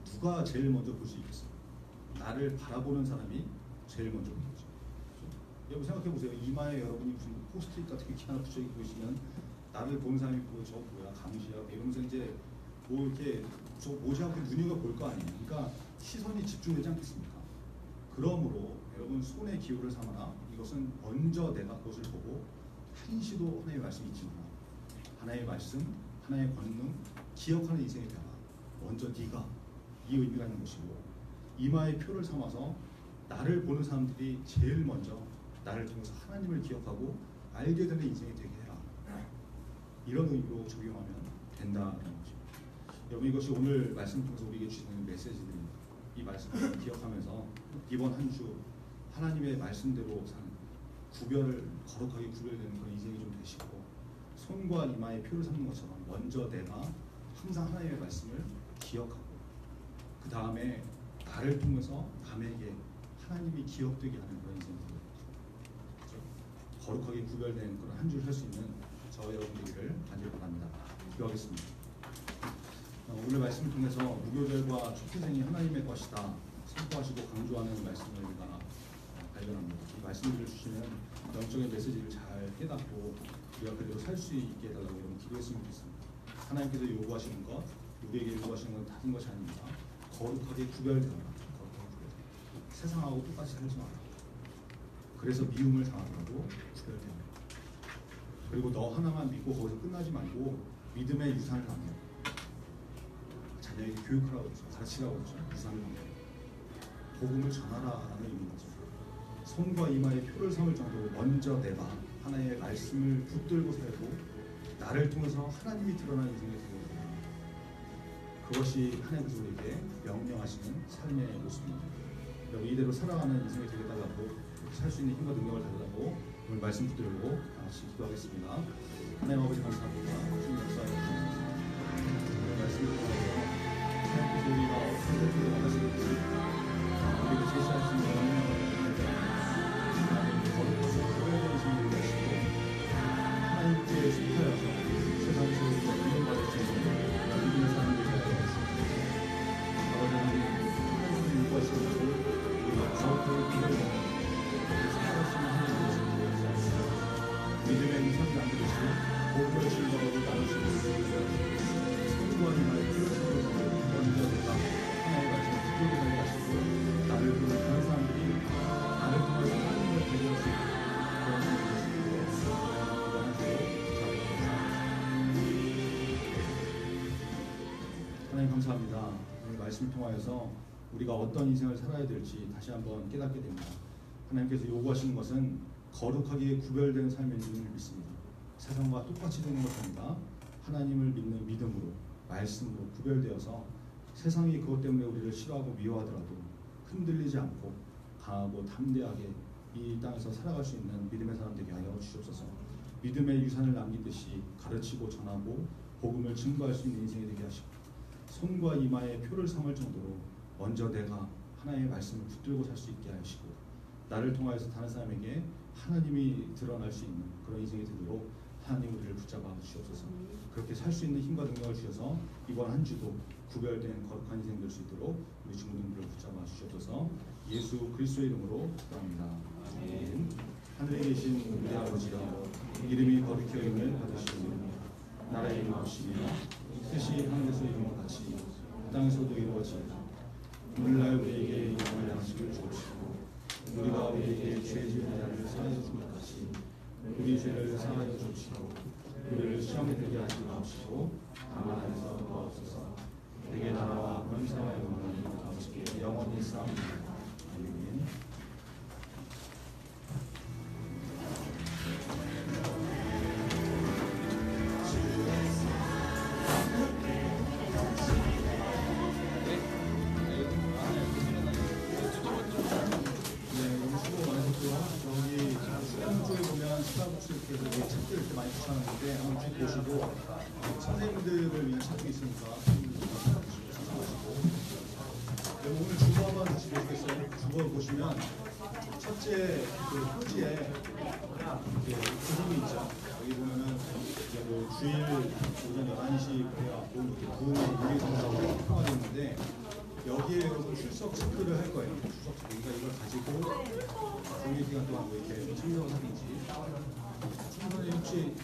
누가 제일 먼저 볼 수 있겠어요? 나를 바라보는 사람이 제일 먼저 보겠죠. 여러분 생각해 보세요. 이마에 여러분이 무슨 포스트잇 같은 게 하나 붙여 있고 있으면 나를 보는 사람이 보고 저 뭐야 강시야 이러면서 이제 뭐 이렇게 저 모자하고 눈여겨 볼 거 아니에요. 그러니까 시선이 집중되지 않겠습니까? 그러므로 여러분 손의 기호를 삼아라. 이것은 먼저 내가 그것을 보고 한시도 하나님의 말씀이 있지 마라. 하나님의 말씀, 하나님의 권능, 기억하는 인생이 되라. 먼저 네가 이 의미가 있는 것이고, 이마의 표를 삼아서 나를 보는 사람들이 제일 먼저 나를 통해서 하나님을 기억하고 알게 되는 인생이 되게 해라. 이런 의미로 적용하면 된다는 거죠. 여러분 이것이 오늘 말씀 통해서 우리에게 주시는 메시지들입니다. 이 말씀을 기억하면서 이번 한 주 하나님의 말씀대로 사는 구별을 거룩하게 구별되는 그런 인생이 좀 되시고, 손과 이마의 표를 삼는 것처럼 먼저 내가 항상 하나님의 말씀을 기억하고 그 다음에 나를 통해서 남에게 하나님이 기억되게 하는 그런 인생이 되는 거죠. 거룩하게 구별된 그런 한 주를 할 수 있는 저 여러분들을 간절히 바랍니다. 기도하겠습니다. 오늘 말씀을 통해서 무교절과 초태생이 하나님의 것이다 선포하시고 강조하는 말씀을 우리가 발견합니다. 이 말씀들을 주시는 영적인 메시지를 잘 깨닫고 우리가 그대로 살 수 있게 해달라고 여러분 기도했으면 좋겠습니다. 하나님께서 요구하시는 것, 우리에게 요구하시는 건 다른 것이 아닙니다. 거룩하게 구별되어라. 거룩하게 구별되어라. 세상하고 똑같이 살지 마라. 그래서 미움을 당하더라도 구별되어라. 그리고 너 하나만 믿고 거기서 끝나지 말고 믿음의 유산을 남겨. 자녀에게 교육하라고 그러죠. 가르치라고 그러죠. 유산을 남겨. 복음을 전하라라는 의미죠. 손과 이마에 표를 삼을 정도로 먼저 내가 하나님의 말씀을 붙들고 살고 나를 통해서 하나님이 드러나는 인생이 되게 됩니다. 그것이 하나님께서 우리에게 명령하시는 삶의 모습입니다. 여러분 이대로 살아가는 인생이 되게 달라고 살 수 있는 힘과 능력을 달라고 오늘 말씀 붙들고 같이 기도하겠습니다. 하나님 아버지 감사합니다. 주님 역사에 말씀을 통해서 하나님께서 우리가 어떤 것들을 원하시는지 우리에게 제시하시는 하나님의 거룩하고 구별된 인생을 위하시고 하나님께 속하여서 세상에서 우리가 인정받을 수 있는 믿음의 삶을 살아야 하시고 아버지 하나님 하나님을 요구하시는 것을 우리가 거룩하게 구별되는 살아가시는 하나님의 모습을 위하시고 믿음의 유산을 남기시고 복음을 증거하고 나누시고 손과 이마에 피를 흘려서 먼저 내가 하나님의 말씀을 듣고 살게 하시고 나를 보는 다른 사람들이 나를 통해서 하나님을 배려할 수 있는 그런 모습으로 하나님 감사합니다. 오늘 말씀을 통하여서 우리가 어떤 인생을 살아야 될지 다시 한번 깨닫게 됩니다. 하나님께서 요구하시는 것은 거룩하게 구별된 삶인 줄을 믿습니다. 세상과 똑같이 되는 것이 아니라 하나님을 믿는 믿음으로 말씀으로 구별되어서 세상이 그것 때문에 우리를 싫어하고 미워하더라도 흔들리지 않고 강하고 담대하게 이 땅에서 살아갈 수 있는 믿음의 사람 되게 하여 주시옵소서. 믿음의 유산을 남기듯이 가르치고 전하고 복음을 증거할 수 있는 인생이 되게 하시고 손과 이마에 표를 삼을 정도로 먼저 내가 하나님의 말씀을 붙들고 살 수 있게 하시고 나를 통하여서 다른 사람에게 하나님이 드러날 수 있는 그런 인생이 되도록 하나님 우리를 붙잡아 주시옵소서. 그렇게 살 수 있는 힘과 능력을 주셔서 이번 한 주도 구별된 거룩한 인생 될 수 있도록 우리 친구들을 붙잡아 주시옵소서. 예수 그리스도의 이름으로 기도합니다. 아멘. 하늘에 계신 우리 아버지여 이름이 거룩히 여김을 받으시오며 나라의 이루어지며 뜻이 하늘에서 이룬 것 같이 땅에서도 이루어지이다. 오늘날 우리에게 일용할 양식을 주옵시고 우리가 우리에게 죄 지은 자를 사하여 준 것 같이 우리 죄를 사하여 주옵시고 우리를 시험에 들게 하지 마옵시고 다만 안에서 도와주소서. 내게 나라와 권세와 영광이 아버지께 영원히 있는데 한번 쭉 보시고 선생님들을 위한 책도 있으니까 참고하시고 오늘 주보 한번 다시 보시겠어요? 주보 보시면 첫째 그 표지에 구름이 있죠. 여기 보면은 이제 뭐 주일 오전 11시 그래갖고 이렇게 구름의 유리선상으로 표가 있는데 여기에 여러분 출석 체크를 할 거예요. 출석 체크. 그러니까 이걸 가지고 종일 기간 동안 뭐 이렇게 참석을 하든지. 선생님 혹시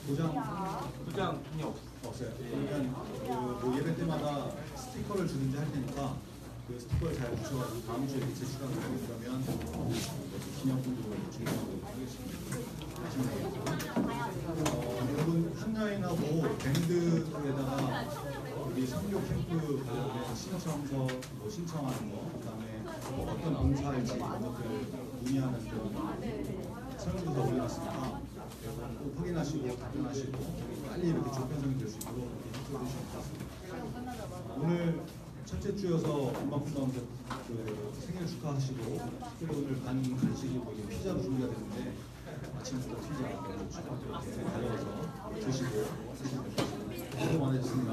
도장이 없어요. 그러면 그뭐 예배 때마다 스티커를 주든지 할 테니까 그 스티커를 잘 붙여가지고 다음 주에 제출하는 거 그러면 기념품도 준비하고 하겠습니다. 여러분 한라인하고 밴드에다가 우리 선교 캠프 관련된 신청서 뭐 신청하는 거, 그다음에 뭐 어떤 봉사할지 이런 것들 문의하는 설문조사 올려놨으니까 꼭 확인하시고 답변하시고 빨리 이렇게 조편성이 될 수 있도록 해주시면 좋겠습니다. 오늘 첫째 주여서 엄마 분담에서 그 생일 축하하시고 특별히 오늘 반 간식이 뭐 피자도 준비가 되는데 아침부터 피자 이렇게 가져와서 드시고 하시면 됩니다. 수고 많으셨습니다.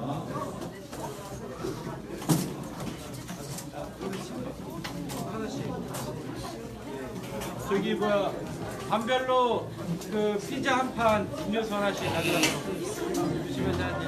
저기 뭐야 반별로 그 피자 한 판, 음료수 하나씩 가져가서 주시면 되는데.